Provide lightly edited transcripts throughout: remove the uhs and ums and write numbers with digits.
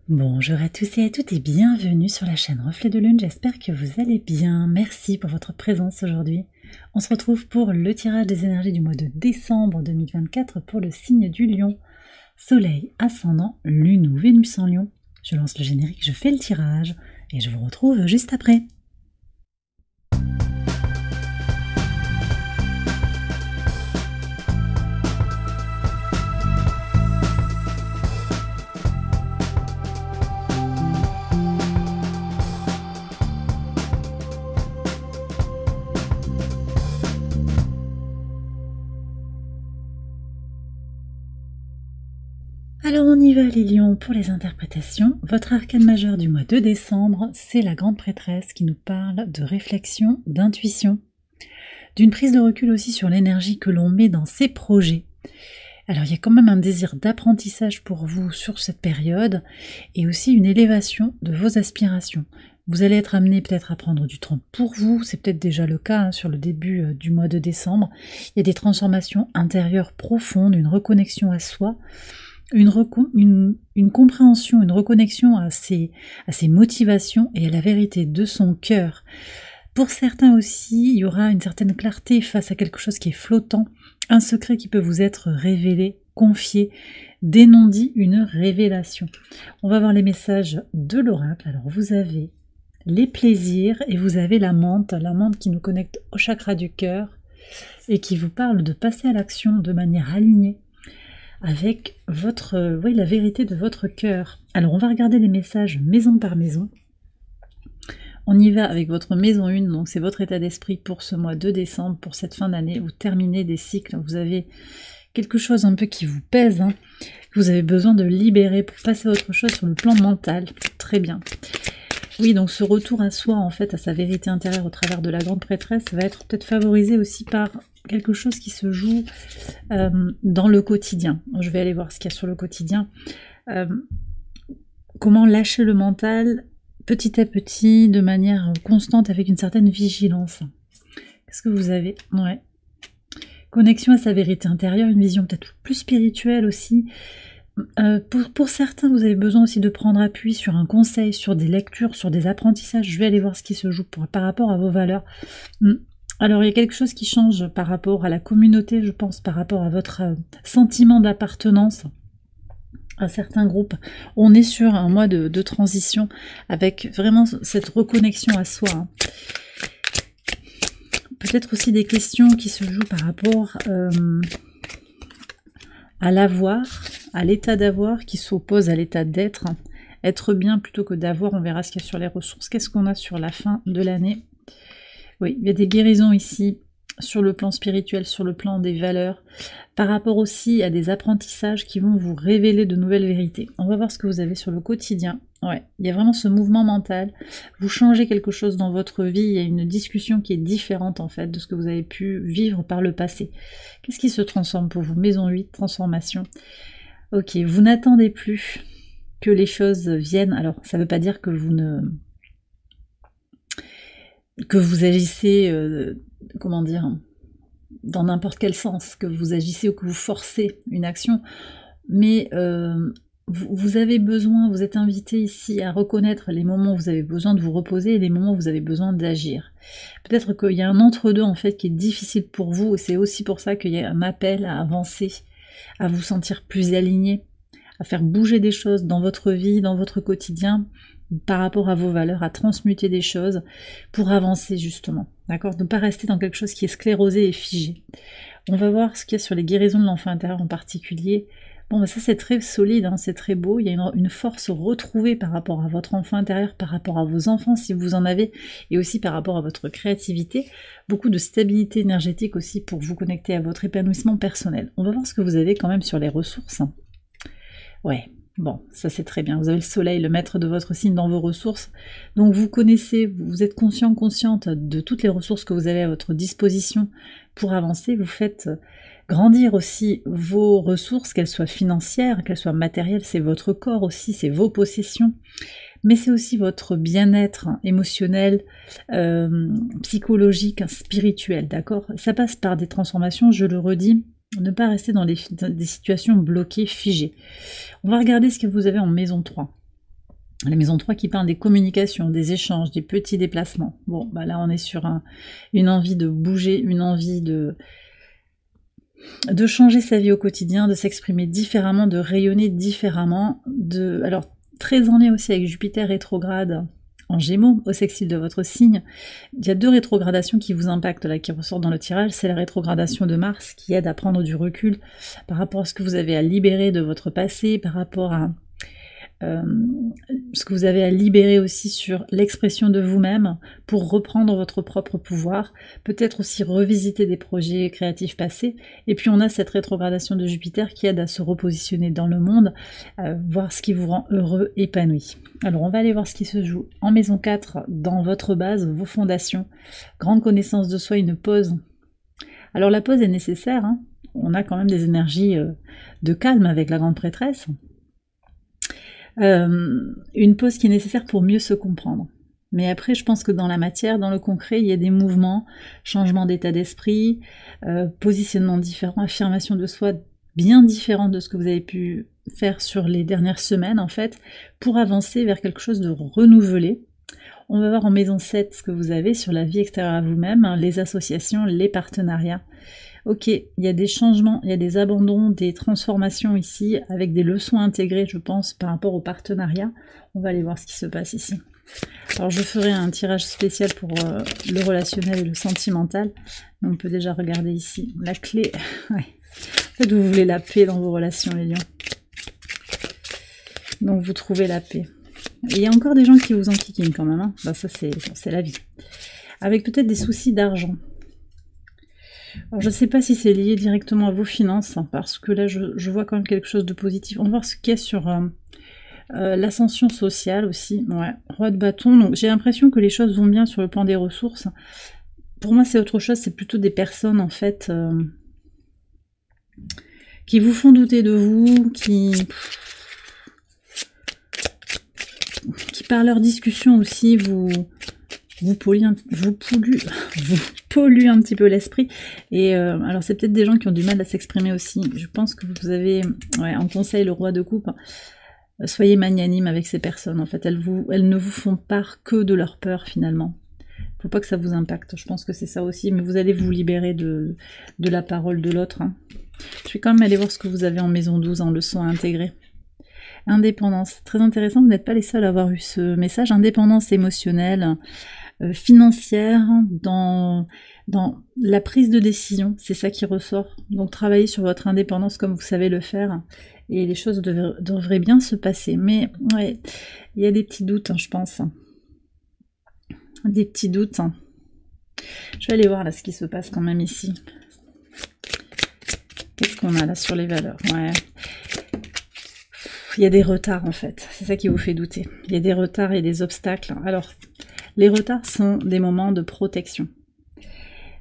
Bonjour à tous et à toutes et bienvenue sur la chaîne Reflet de Lune, j'espère que vous allez bien. Merci pour votre présence aujourd'hui. On se retrouve pour le tirage des énergies du mois de décembre 2024 pour le signe du Lion. Soleil, ascendant, Lune ou Vénus en Lion. Je lance le générique, je fais le tirage et je vous retrouve juste après. Alors on y va les lions pour les interprétations. Votre arcane majeur du mois de décembre, c'est la grande prêtresse qui nous parle de réflexion, d'intuition, d'une prise de recul aussi sur l'énergie que l'on met dans ses projets. Alors il y a quand même un désir d'apprentissage pour vous sur cette période et aussi une élévation de vos aspirations. Vous allez être amené peut-être à prendre du temps pour vous, c'est peut-être déjà le cas sur le début du mois de décembre. Il y a des transformations intérieures profondes, une reconnexion à soi, une compréhension, une reconnexion à ses motivations et à la vérité de son cœur. Pour certains aussi, il y aura une certaine clarté face à quelque chose qui est flottant, un secret qui peut vous être révélé, confié, des non-dits, une révélation. On va voir les messages de l'oracle. Alors vous avez les plaisirs et vous avez la menthe qui nous connecte au chakra du cœur et qui vous parle de passer à l'action de manière alignée avec la vérité de votre cœur. Alors on va regarder les messages maison par maison. On y va avec votre maison 1, donc c'est votre état d'esprit pour ce mois de décembre, pour cette fin d'année. Vous terminez des cycles, vous avez quelque chose un peu qui vous pèse, que vous avez besoin de libérer pour passer à autre chose sur le plan mental. Très bien. Oui, donc ce retour à soi, en fait, à sa vérité intérieure au travers de la grande prêtresse, va être peut-être favorisé aussi par quelque chose qui se joue dans le quotidien. Je vais aller voir ce qu'il y a sur le quotidien. Comment lâcher le mental petit à petit, de manière constante, avec une certaine vigilance. Qu'est-ce que vous avez? Ouais. Connexion à sa vérité intérieure, une vision peut-être plus spirituelle aussi. Pour certains, vous avez besoin aussi de prendre appui sur un conseil, sur des lectures, sur des apprentissages. Je vais aller voir ce qui se joue par rapport à vos valeurs. Alors, il y a quelque chose qui change par rapport à la communauté, je pense, par rapport à votre sentiment d'appartenance à certains groupes. On est sur un mois de transition avec vraiment cette reconnexion à soi. Peut-être aussi des questions qui se jouent par rapport à l'avoir, à l'état d'avoir qui s'oppose à l'état d'être. Être bien plutôt que d'avoir, on verra ce qu'il y a sur les ressources. Qu'est-ce qu'on a sur la fin de l'année? Oui, il y a des guérisons ici, sur le plan spirituel, sur le plan des valeurs, par rapport aussi à des apprentissages qui vont vous révéler de nouvelles vérités. On va voir ce que vous avez sur le quotidien. Ouais, il y a vraiment ce mouvement mental. Vous changez quelque chose dans votre vie, il y a une discussion qui est différente en fait de ce que vous avez pu vivre par le passé. Qu'est-ce qui se transforme pour vous? Maison 8, transformation. Ok, vous n'attendez plus que les choses viennent. Alors, ça ne veut pas dire que vous agissez, comment dire, dans n'importe quel sens, que vous agissez ou que vous forcez une action, mais vous avez besoin, vous êtes invité ici à reconnaître les moments où vous avez besoin de vous reposer et les moments où vous avez besoin d'agir. Peut-être qu'il y a un entre-deux en fait qui est difficile pour vous, et c'est aussi pour ça qu'il y a un appel à avancer, à vous sentir plus aligné, à faire bouger des choses dans votre vie, dans votre quotidien, par rapport à vos valeurs, à transmuter des choses pour avancer justement, d'accord? Ne pas rester dans quelque chose qui est sclérosé et figé. On va voir ce qu'il y a sur les guérisons de l'enfant intérieur en particulier. Bon, ben ça c'est très solide, c'est très beau, il y a une force retrouvée par rapport à votre enfant intérieur, par rapport à vos enfants si vous en avez, et aussi par rapport à votre créativité. Beaucoup de stabilité énergétique aussi pour vous connecter à votre épanouissement personnel. On va voir ce que vous avez quand même sur les ressources. Ouais. Bon, ça c'est très bien, vous avez le soleil, le maître de votre signe dans vos ressources, donc vous connaissez, vous êtes consciente de toutes les ressources que vous avez à votre disposition pour avancer, vous faites grandir aussi vos ressources, qu'elles soient financières, qu'elles soient matérielles, c'est votre corps aussi, c'est vos possessions, mais c'est aussi votre bien-être émotionnel, psychologique, spirituel, d'accord? Ça passe par des transformations, je le redis, ne pas rester dans des situations bloquées, figées. On va regarder ce que vous avez en maison 3. La maison 3 qui parle des communications, des échanges, des petits déplacements. Bon, bah là on est sur une envie de bouger, une envie de changer sa vie au quotidien, de s'exprimer différemment, de rayonner différemment. Alors, très en lien aussi avec Jupiter rétrograde en Gémeaux, au sextile de votre signe. Il y a 2 rétrogradations qui vous impactent, là, qui ressortent dans le tirage. C'est la rétrogradation de Mars, qui aide à prendre du recul par rapport à ce que vous avez à libérer de votre passé, par rapport à ce que vous avez à libérer aussi sur l'expression de vous-même pour reprendre votre propre pouvoir, peut-être aussi revisiter des projets créatifs passés. Et puis on a cette rétrogradation de Jupiter qui aide à se repositionner dans le monde, voir ce qui vous rend heureux, épanoui. Alors on va aller voir ce qui se joue en maison 4, dans votre base, vos fondations, grande connaissance de soi, une pause. Alors la pause est nécessaire, hein. On a quand même des énergies de calme avec la grande prêtresse. Une pause qui est nécessaire pour mieux se comprendre. Mais après, je pense que dans la matière, dans le concret, il y a des mouvements, changement d'état d'esprit, positionnement différent, affirmation de soi bien différente de ce que vous avez pu faire sur les dernières semaines, en fait, pour avancer vers quelque chose de renouvelé. On va voir en maison 7 ce que vous avez sur la vie extérieure à vous-même, hein, les associations, les partenariats. Ok, il y a des changements, il y a des abandons, des transformations ici, avec des leçons intégrées, je pense, par rapport au partenariat. On va aller voir ce qui se passe ici. Alors je ferai un tirage spécial pour le relationnel et le sentimental. Mais on peut déjà regarder ici la clé. Ouais. En fait, vous voulez la paix dans vos relations, les lions. Donc vous trouvez la paix. Et il y a encore des gens qui vous enquiquinent quand même. Hein. Bah, ça, c'est la vie. Avec peut-être des soucis d'argent. Alors, je ne sais pas si c'est lié directement à vos finances, hein, parce que là, je vois quand même quelque chose de positif. On va voir ce qu'il y a sur l'ascension sociale aussi. Ouais, roi de bâton. Donc, j'ai l'impression que les choses vont bien sur le plan des ressources. Pour moi, c'est autre chose. C'est plutôt des personnes, en fait, qui vous font douter de vous, qui par leur discussion aussi vous polluent un petit peu l'esprit. Et alors c'est peut-être des gens qui ont du mal à s'exprimer aussi. Je pense que vous avez en conseil le roi de coupe. Soyez magnanime avec ces personnes. En fait, elles ne vous font part que de leur peur finalement. Faut pas que ça vous impacte. Je pense que c'est ça aussi. Mais vous allez vous libérer de la parole de l'autre. Hein. Je vais quand même aller voir ce que vous avez en maison 12 en leçon à intégrer. Indépendance, très intéressant, vous n'êtes pas les seuls à avoir eu ce message. Indépendance émotionnelle, financière, dans la prise de décision, c'est ça qui ressort. Donc travaillez sur votre indépendance comme vous savez le faire, et les choses devraient bien se passer. Mais ouais, il y a des petits doutes, hein, je pense. Des petits doutes. Je vais aller voir là ce qui se passe quand même ici. Qu'est-ce qu'on a là sur les valeurs? Ouais. Il y a des retards en fait, c'est ça qui vous fait douter. Il y a des retards et des obstacles. Alors, les retards sont des moments de protection.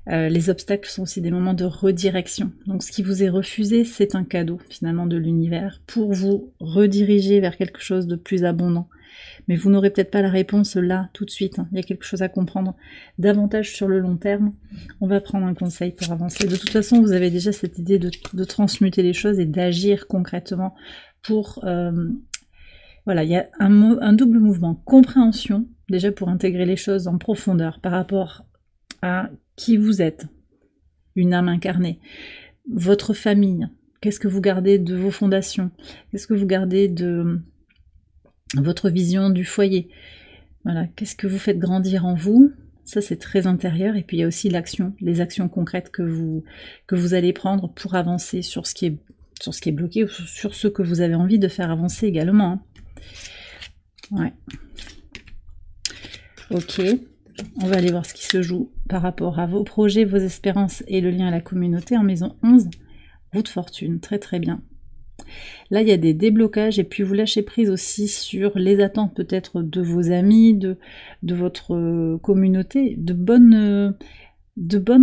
Les obstacles sont aussi des moments de redirection. Donc ce qui vous est refusé, c'est un cadeau finalement de l'univers pour vous rediriger vers quelque chose de plus abondant. Mais vous n'aurez peut-être pas la réponse là, tout de suite. Hein. Il y a quelque chose à comprendre davantage sur le long terme. On va prendre un conseil pour avancer. De toute façon, vous avez déjà cette idée de transmuter les choses et d'agir concrètement pour... voilà, il y a un double mouvement. Compréhension, déjà pour intégrer les choses en profondeur par rapport à qui vous êtes, une âme incarnée, votre famille, qu'est-ce que vous gardez de vos fondations, qu'est-ce que vous gardez de votre vision du foyer, voilà, qu'est-ce que vous faites grandir en vous, ça c'est très intérieur, et puis il y a aussi l'action, les actions concrètes que vous allez prendre pour avancer sur ce qui est bloqué, ou sur ce que vous avez envie de faire avancer également. Hein. Ouais. Ok. On va aller voir ce qui se joue par rapport à vos projets, vos espérances et le lien à la communauté en maison 11. Roue de fortune, très très bien. Là, il y a des déblocages et puis vous lâchez prise aussi sur les attentes peut-être de vos amis, de votre communauté, de bonnes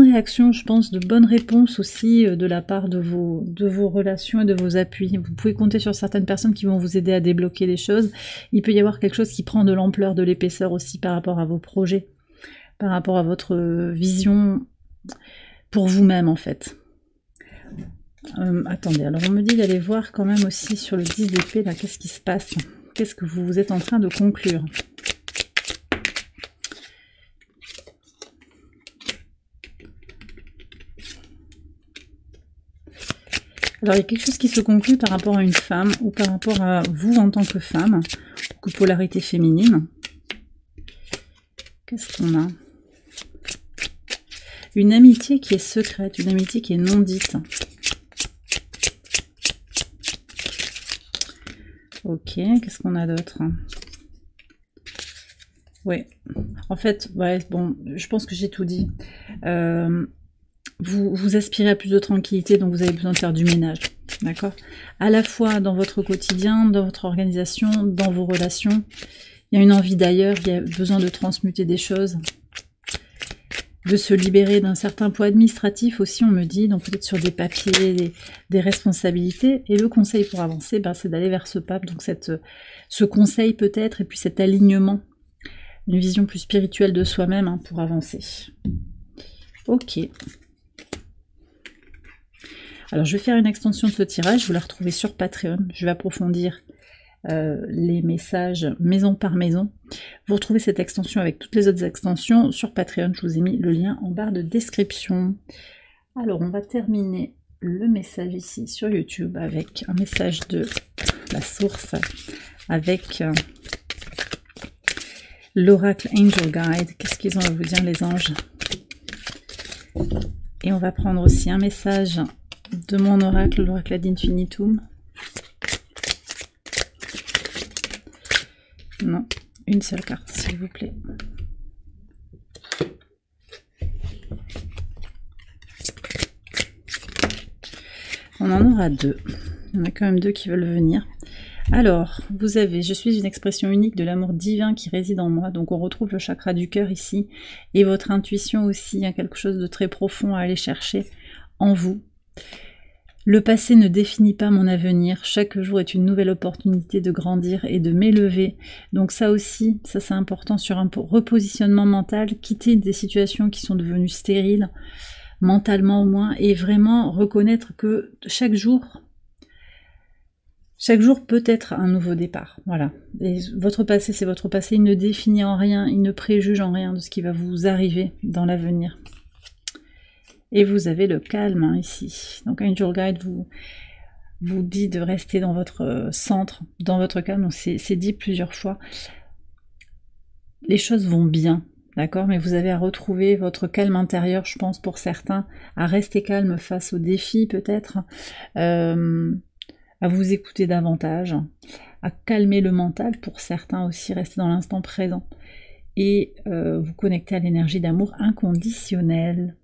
réactions, je pense, de bonnes réponses aussi de la part de vos relations et de vos appuis. Vous pouvez compter sur certaines personnes qui vont vous aider à débloquer les choses. Il peut y avoir quelque chose qui prend de l'ampleur, de l'épaisseur aussi par rapport à vos projets, par rapport à votre vision pour vous-même en fait. Attendez, alors on me dit d'aller voir quand même aussi sur le 10 d'épée, là, qu'est-ce qui se passe? Qu'est-ce que vous êtes en train de conclure? Alors, il y a quelque chose qui se conclut par rapport à une femme ou par rapport à vous en tant que femme, ou que polarité féminine. Qu'est-ce qu'on a? Une amitié qui est secrète, une amitié qui est non dite. Ok, qu'est-ce qu'on a d'autre? Oui, en fait, ouais, bon, je pense que j'ai tout dit. Vous aspirez à plus de tranquillité, donc vous avez besoin de faire du ménage, d'accord? À la fois dans votre quotidien, dans votre organisation, dans vos relations. Il y a une envie d'ailleurs, il y a besoin de transmuter des choses, de se libérer d'un certain poids administratif aussi, on me dit, donc peut-être sur des papiers, des responsabilités. Et le conseil pour avancer, ben, c'est d'aller vers ce pape, donc ce conseil peut-être, et puis cet alignement, une vision plus spirituelle de soi-même hein, pour avancer. Ok. Alors je vais faire une extension de ce tirage, vous la retrouvez sur Patreon, je vais approfondir les messages maison par maison. Vous retrouvez cette extension avec toutes les autres extensions sur Patreon, je vous ai mis le lien en barre de description. Alors on va terminer le message ici sur YouTube avec un message de la source, avec l'oracle Angel Guide. Qu'est-ce qu'ils ont à vous dire les anges? Et on va prendre aussi un message de mon oracle, l'oracle ad infinitum. Non, une seule carte, s'il vous plaît. On en aura deux. Il y en a quand même deux qui veulent venir. Alors, vous avez « Je suis une expression unique de l'amour divin qui réside en moi ». Donc on retrouve le chakra du cœur ici. Et votre intuition aussi, il y a quelque chose de très profond à aller chercher en vous. Le passé ne définit pas mon avenir, chaque jour est une nouvelle opportunité de grandir et de m'élever. Donc ça aussi, ça c'est important sur un repositionnement mental, quitter des situations qui sont devenues stériles, mentalement au moins, et vraiment reconnaître que chaque jour peut être un nouveau départ. Voilà. Et votre passé, c'est votre passé, il ne définit en rien, il ne préjuge en rien de ce qui va vous arriver dans l'avenir. Et vous avez le calme hein, ici. Donc Angel Guide vous dit de rester dans votre centre, dans votre calme. Donc c'est dit plusieurs fois. Les choses vont bien, d'accord? Mais vous avez à retrouver votre calme intérieur, je pense, pour certains, à rester calme face aux défis peut-être, à vous écouter davantage, à calmer le mental pour certains aussi, rester dans l'instant présent. Et vous connecter à l'énergie d'amour inconditionnel.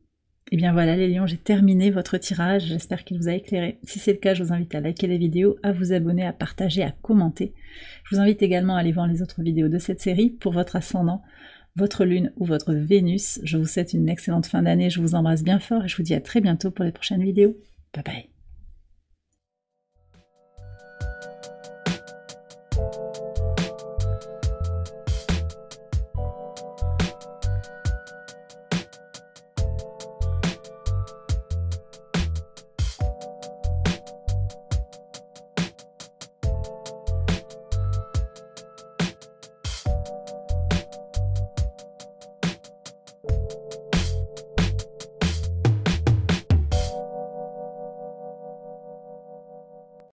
Et bien voilà les lions, j'ai terminé votre tirage, j'espère qu'il vous a éclairé. Si c'est le cas, je vous invite à liker la vidéo, à vous abonner, à partager, à commenter. Je vous invite également à aller voir les autres vidéos de cette série pour votre ascendant, votre lune ou votre Vénus. Je vous souhaite une excellente fin d'année, je vous embrasse bien fort et je vous dis à très bientôt pour les prochaines vidéos. Bye bye.